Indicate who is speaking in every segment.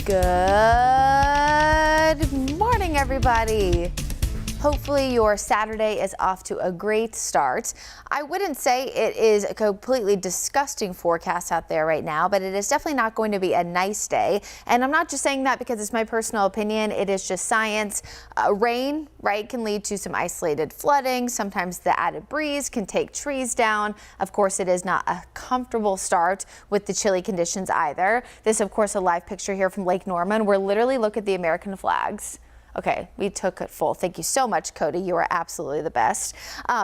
Speaker 1: Good morning, everybody. Hopefully your Saturday is off to a great start. I wouldn't say it is a completely disgusting forecast out there right now, but it is definitely not going to be a nice day. And I'm not just saying that because it's my personal opinion. It is just science. Rain, right, can lead to some isolated flooding. Sometimes the added breeze can take trees down. Of course, it is not a comfortable start with the chilly conditions either. This, of course, a live picture here from Lake Norman, where literally look at the American flags. Okay, we took it full. Thank you so much, Cody. You are absolutely the best.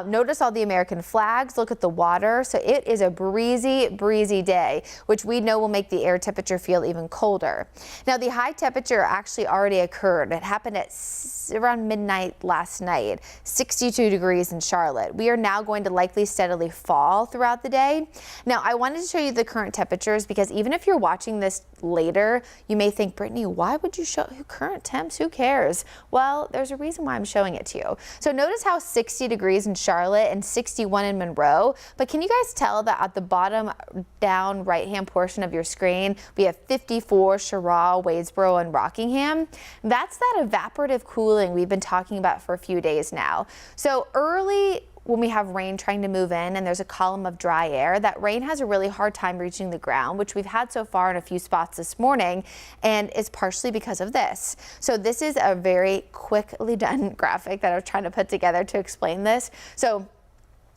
Speaker 1: Notice all the American flags. Look at the water. So it is a breezy day, which we know will make the air temperature feel even colder. Now, the high temperature actually already occurred. It happened at around midnight last night, 62 degrees in Charlotte. We are now going to likely steadily fall throughout the day. Now, I wanted to show you the current temperatures because even if you're watching this later, you may think, Brittany, why would you show current temps? Who cares? Well, there's a reason why I'm showing it to you. So notice how 60 degrees in Charlotte and 61 in Monroe, but can you guys tell that at the bottom down right-hand portion of your screen, we have 54 Sherrall, Wadesboro, and Rockingham. That's that evaporative cooling we've been talking about for a few days now. So early when we have rain trying to move in and there's a column of dry air, that rain has a really hard time reaching the ground, which we've had so far in a few spots this morning, and it's partially because of this. So this is a very quickly done graphic that I was trying to put together to explain this. So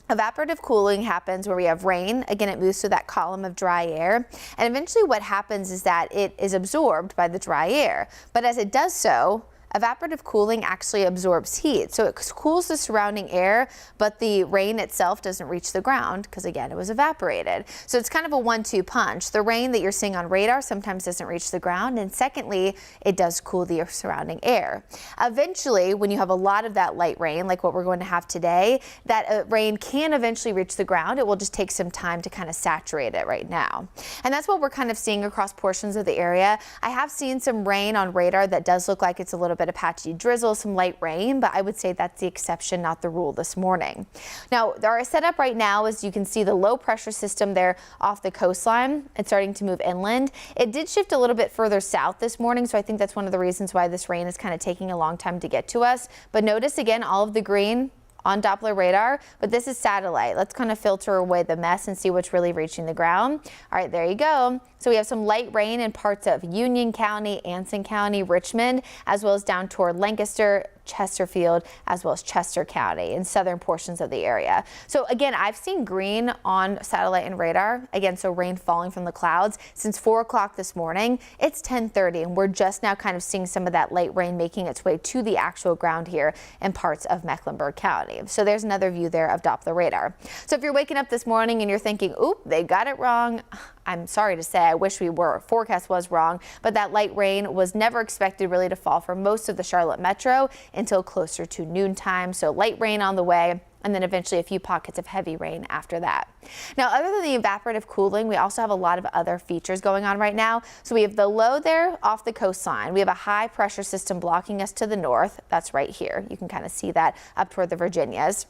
Speaker 1: evaporative cooling happens where we have rain. Again, it moves through that column of dry air, and eventually what happens is that it is absorbed by the dry air. But as it does so, evaporative cooling actually absorbs heat, so it cools the surrounding air, but the rain itself doesn't reach the ground because, again, it was evaporated. So it's kind of a 1-2 punch. The rain that you're seeing on radar sometimes doesn't reach the ground, and secondly, it does cool the surrounding air. Eventually, when you have a lot of that light rain, like what we're going to have today, that rain can eventually reach the ground. It will just take some time to kind of saturate it right now. And that's what we're kind of seeing across portions of the area. I have seen some rain on radar that does look like it's a little bit of patchy drizzle, some light rain, but I would say that's the exception, not the rule this morning. Now, our setup right now is you can see the low pressure system there off the coastline. It's starting to move inland. It did shift a little bit further south this morning, so I think that's one of the reasons why this rain is kind of taking a long time to get to us. But notice again, all of the green on Doppler radar, but this is satellite. Let's kind of filter away the mess and see what's really reaching the ground. All right, there you go. So we have some light rain in parts of Union County, Anson County, Richmond, as well as down toward Lancaster, Chesterfield, as well as Chester County in southern portions of the area. So again, I've seen green on satellite and radar. Again, so rain falling from the clouds since 4 o'clock this morning. It's 10:30 and we're just now kind of seeing some of that light rain making its way to the actual ground here in parts of Mecklenburg County. So there's another view there of Doppler radar. So if you're waking up this morning and you're thinking, oop, they got it wrong, I'm sorry to say, I wish we were. Forecast was wrong, but that light rain was never expected really to fall for most of the Charlotte metro until closer to noontime. So light rain on the way, and then eventually a few pockets of heavy rain after that. Now, other than the evaporative cooling, we also have a lot of other features going on right now. So we have the low there off the coastline. We have a high pressure system blocking us to the north. That's right here. You can kind of see that up toward the Virginias.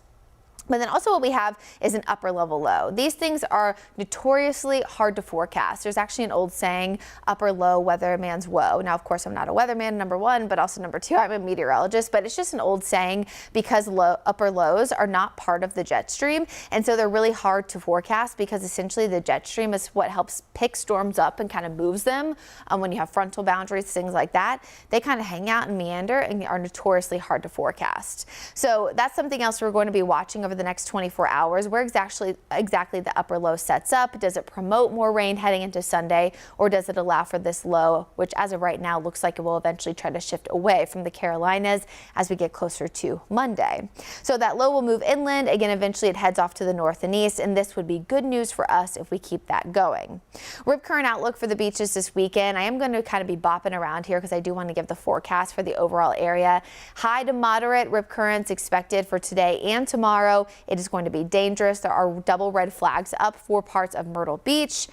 Speaker 1: But then also what we have is an upper level low. These things are notoriously hard to forecast. There's actually an old saying, upper low, weatherman's woe. Now, of course, I'm not a weatherman, number one, but also number two, I'm a meteorologist, but it's just an old saying because upper lows are not part of the jet stream. And so they're really hard to forecast because essentially the jet stream is what helps pick storms up and kind of moves them. When you have frontal boundaries, things like that, they kind of hang out and meander and are notoriously hard to forecast. So that's something else we're going to be watching over the next 24 hours, where exactly the upper low sets up. Does it promote more rain heading into Sunday, or does it allow for this low, which as of right now looks like it will eventually try to shift away from the Carolinas as we get closer to Monday. So that low will move inland. Again, eventually it heads off to the north and east, and this would be good news for us if we keep that going. Rip current outlook for the beaches this weekend. I am going to kind of be bopping around here because I do want to give the forecast for the overall area. High to moderate rip currents expected for today and tomorrow. It is going to be dangerous. There are double red flags up for parts of Myrtle Beach,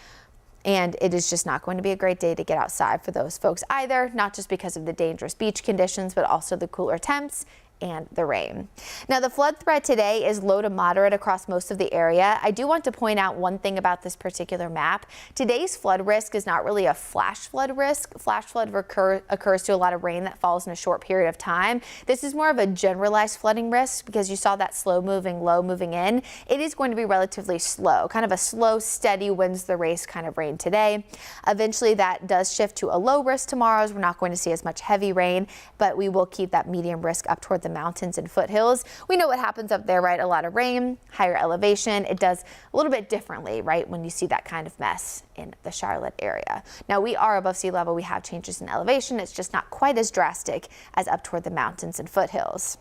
Speaker 1: and it is just not going to be a great day to get outside for those folks either, not just because of the dangerous beach conditions, but also the cooler temps and the rain. Now the flood threat today is low to moderate across most of the area. I do want to point out one thing about this particular map. Today's flood risk is not really a flash flood risk. Flash flood occurs to a lot of rain that falls in a short period of time. This is more of a generalized flooding risk because you saw that slow moving low moving in. It is going to be relatively slow, kind of a slow, steady wins the race kind of rain today. Eventually that does shift to a low risk tomorrow as we're not going to see as much heavy rain, but we will keep that medium risk up toward the mountains and foothills. We know what happens up there, right? A lot of rain, higher elevation. It does a little bit differently, right? When you see that kind of mess in the Charlotte area. Now we are above sea level. We have changes in elevation. It's just not quite as drastic as up toward the mountains and foothills.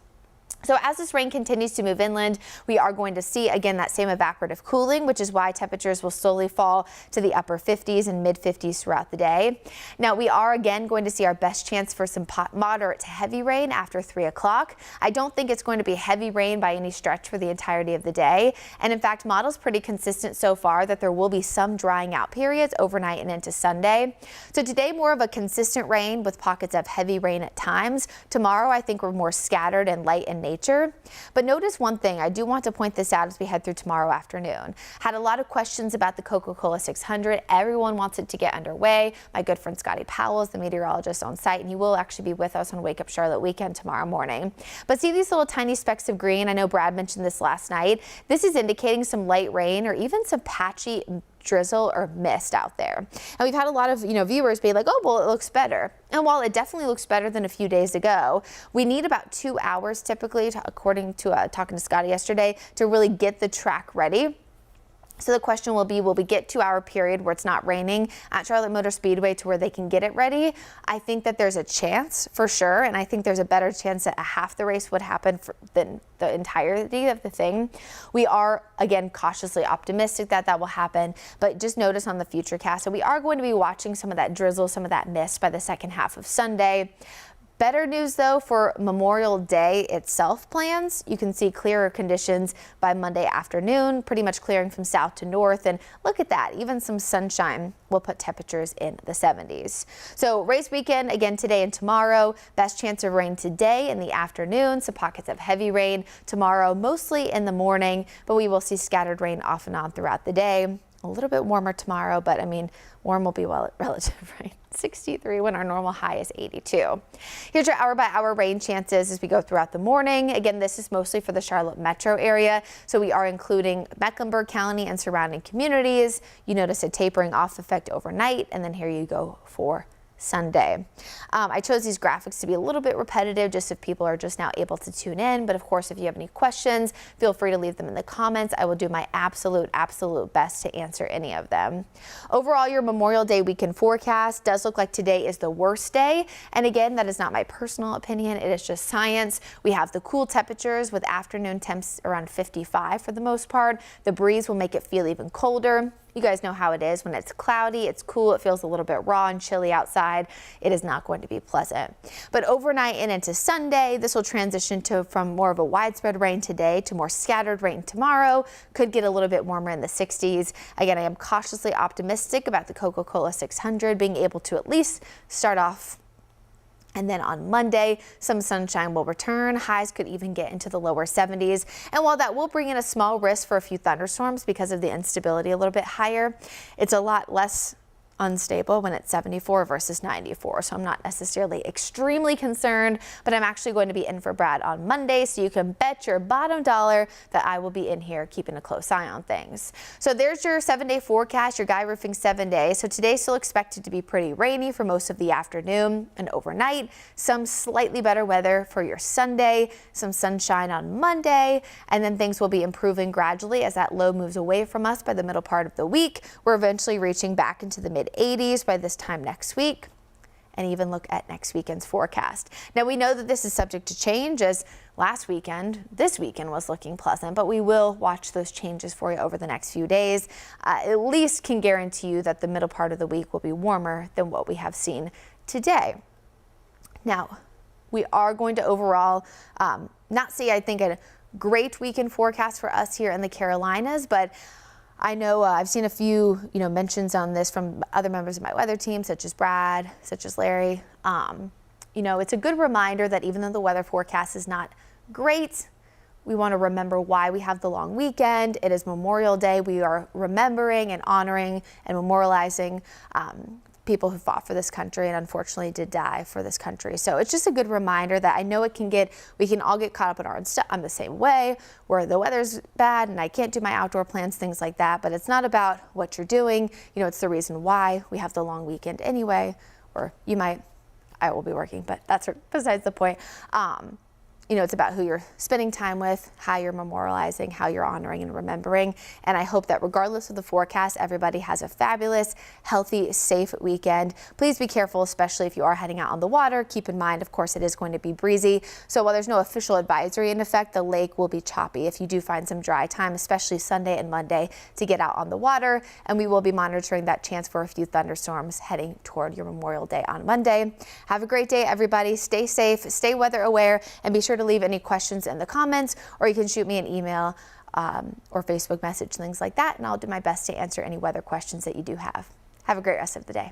Speaker 1: So as this rain continues to move inland, we are going to see again that same evaporative cooling, which is why temperatures will slowly fall to the upper 50s and mid 50s throughout the day. Now we are again going to see our best chance for some moderate to heavy rain after 3 o'clock. I don't think it's going to be heavy rain by any stretch for the entirety of the day. And in fact, model's pretty consistent so far that there will be some drying out periods overnight and into Sunday. So today more of a consistent rain with pockets of heavy rain at times. Tomorrow I think we're more scattered and light in nature. But notice one thing, I do want to point this out as we head through tomorrow afternoon. Had a lot of questions about the Coca-Cola 600. Everyone wants it to get underway. My good friend Scotty Powell is the meteorologist on site, and he will actually be with us on Wake Up Charlotte weekend tomorrow morning. But see these little tiny specks of green? I know Brad mentioned this last night. This is indicating some light rain or even some patchy drizzle or mist out there. And we've had a lot of viewers be like, oh, well, it looks better. And while it definitely looks better than a few days ago, we need about 2 hours typically, according to talking to Scotty yesterday, to really get the track ready. So the question will be, will we get 2 hour period where it's not raining at Charlotte Motor Speedway to where they can get it ready? I think that there's a chance for sure. And I think there's a better chance that a half the race would happen than the entirety of the thing. We are, again, cautiously optimistic that that will happen, but just notice on the future cast. So we are going to be watching some of that drizzle, some of that mist by the second half of Sunday. Better news, though, for Memorial Day itself plans. You can see clearer conditions by Monday afternoon, pretty much clearing from south to north. And look at that, even some sunshine will put temperatures in the 70s. So race weekend, again, today and tomorrow. Best chance of rain today in the afternoon. Some pockets of heavy rain tomorrow, mostly in the morning, but we will see scattered rain off and on throughout the day. A little bit warmer tomorrow, but I mean, warm will be relative, right? 63 when our normal high is 82. Here's your hour by hour rain chances as we go throughout the morning. Again, this is mostly for the Charlotte metro area, so we are including Mecklenburg County and surrounding communities. You notice a tapering off effect overnight, and then here you go for Sunday. I chose these graphics to be a little bit repetitive just if people are just now able to tune in. But of course, if you have any questions, feel free to leave them in the comments. I will do my absolute best to answer any of them. Overall, your Memorial Day weekend forecast does look like today is the worst day. And again, that is not my personal opinion. It is just science. We have the cool temperatures with afternoon temps around 55 for the most part. The breeze will make it feel even colder. You guys know how it is when it's cloudy, it's cool, it feels a little bit raw and chilly outside. It is not going to be pleasant. But overnight and into Sunday, this will transition from more of a widespread rain today to more scattered rain tomorrow. Could get a little bit warmer in the 60s. Again, I am cautiously optimistic about the Coca-Cola 600 being able to at least start off. And then on Monday, some sunshine will return. Highs could even get into the lower 70s. And while that will bring in a small risk for a few thunderstorms because of the instability a little bit higher, it's a lot less unstable when it's 74 versus 94. So I'm not necessarily extremely concerned, but I'm actually going to be in for Brad on Monday. So you can bet your bottom dollar that I will be in here keeping a close eye on things. So there's your 7-day forecast, your Guy Roofing 7 days. So today's still expected to be pretty rainy for most of the afternoon and overnight. Some slightly better weather for your Sunday, some sunshine on Monday, and then things will be improving gradually as that low moves away from us by the middle part of the week. We're eventually reaching back into the mid 80s by this time next week, and even look at next weekend's forecast. Now we know that this is subject to change as this weekend was looking pleasant, but we will watch those changes for you over the next few days. At least can guarantee you that the middle part of the week will be warmer than what we have seen today. Now, we are going to overall not see, I think, a great weekend forecast for us here in the Carolinas, but I know I've seen a few, mentions on this from other members of my weather team, such as Brad, such as Larry. It's a good reminder that even though the weather forecast is not great. We want to remember why we have the long weekend. It is Memorial Day. We are remembering and honoring and memorializing people who fought for this country and unfortunately did die for this country. So it's just a good reminder that I know we can all get caught up in our own stuff. I'm the same way, where the weather's bad and I can't do my outdoor plans, things like that. But it's not about what you're doing. You know, it's the reason why we have the long weekend anyway. Or I will be working, but that's besides the point. You know, it's about who you're spending time with, how you're memorializing, how you're honoring and remembering. And I hope that regardless of the forecast, everybody has a fabulous, healthy, safe weekend. Please be careful, especially if you are heading out on the water. Keep in mind, of course, it is going to be breezy. So while there's no official advisory in effect, the lake will be choppy if you do find some dry time, especially Sunday and Monday, to get out on the water. And we will be monitoring that chance for a few thunderstorms heading toward your Memorial Day on Monday. Have a great day, everybody. Stay safe, stay weather aware, and be sure to leave any questions in the comments, or you can shoot me an email or Facebook message, things like that, and I'll do my best to answer any weather questions that you do have. Have a great rest of the day.